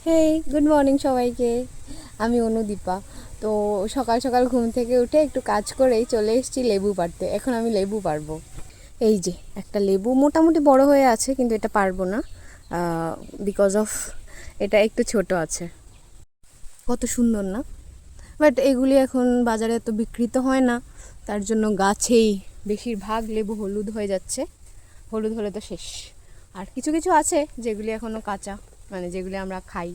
হেই, good morning সবাইকে। আমি অনুদীপা। তো সকাল সকাল ঘুম থেকে উঠে একটু কাজ করেই চলে এসেছি লেবু পাড়তে। এখন আমি লেবু পারবো। এই যে একটা লেবু মোটামুটি বড় হয়ে আছে, কিন্তু এটা পারবো না বিকজ অফ এটা একটু ছোট আছে। কত সুন্দর না? বাট এগুলি এখন বাজারে এত বিক্রিত হয় না, তার জন্য গাছেই বেশিরভাগ লেবু হলুদ হয়ে যাচ্ছে। হলুদ হলে তো শেষ। আর কিছু কিছু আছে যেগুলি এখনও কাঁচা, মানে যেগুলি আমরা খাই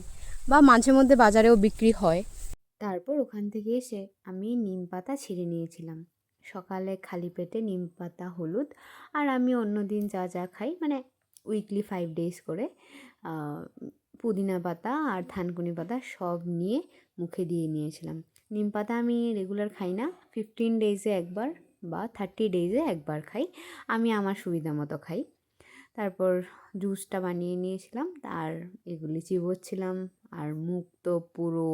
বা মাঝে মধ্যে বাজারেও বিক্রি হয়। তারপর ওখান থেকে এসে আমি নিম পাতা ছিঁড়ে নিয়েছিলাম। সকালে খালি পেটে নিম পাতা, হলুদ, আর আমি অন্য দিন যা যা খাই, মানে উইকলি 5 ডেজ করে পুদিনা পাতা আর থানকুনি পাতা সব নিয়ে মুখে দিয়ে নিয়েছিলাম। নিম পাতা আমি রেগুলার খাই না, 15 ডেজে একবার বা 30 ডেজে একবার খাই। আমি আমার সুবিধা মতো খাই। তারপর জুসটা বানিয়ে নিয়েছিলাম, আর এগুলি চিবোচ্ছিলাম। আর মুখ তো পুরো,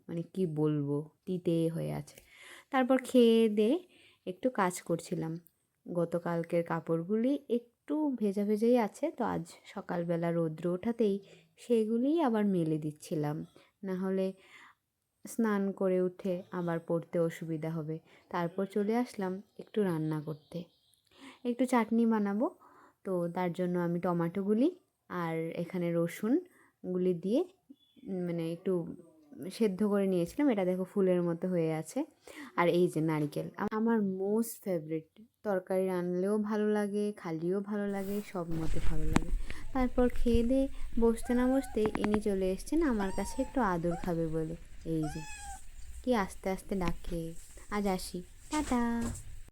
মানে কি বলবো, তিতে হয়ে আছে। তারপর খেয়ে দিয়ে একটু কাজ করছিলাম। গতকালকের কাপড়গুলি একটু ভেজা ভেজাই আছে, তো আজ সকালবেলা রৌদ্র ওঠাতেই সেগুলিই আবার মেলে দিচ্ছিলাম, না হলে স্নান করে উঠে আবার পড়তে অসুবিধা হবে। তারপর চলে আসলাম একটু রান্না করতে। একটু চাটনি বানাবো, তো তার জন্য আমি টমেটোগুলি আর এখানে রসুনগুলি দিয়ে মানে একটু সেদ্ধ করে নিয়েছিলাম। এটা দেখো ফুলের মতো হয়ে আছে। আর এই যে নারকেল, আমার মোস্ট ফেভারিট। তরকারি রান্নলেও ভালো লাগে, খালিও ভালো লাগে, সব মতে ভালো লাগে। তারপর খেয়ে দিয়ে বসতে না বসতে ইনি চলে এসছেন আমার কাছে একটু আদর খাবে বলে। এই যে কি আস্তে আস্তে ডাকে। আজ আসি, টাটা।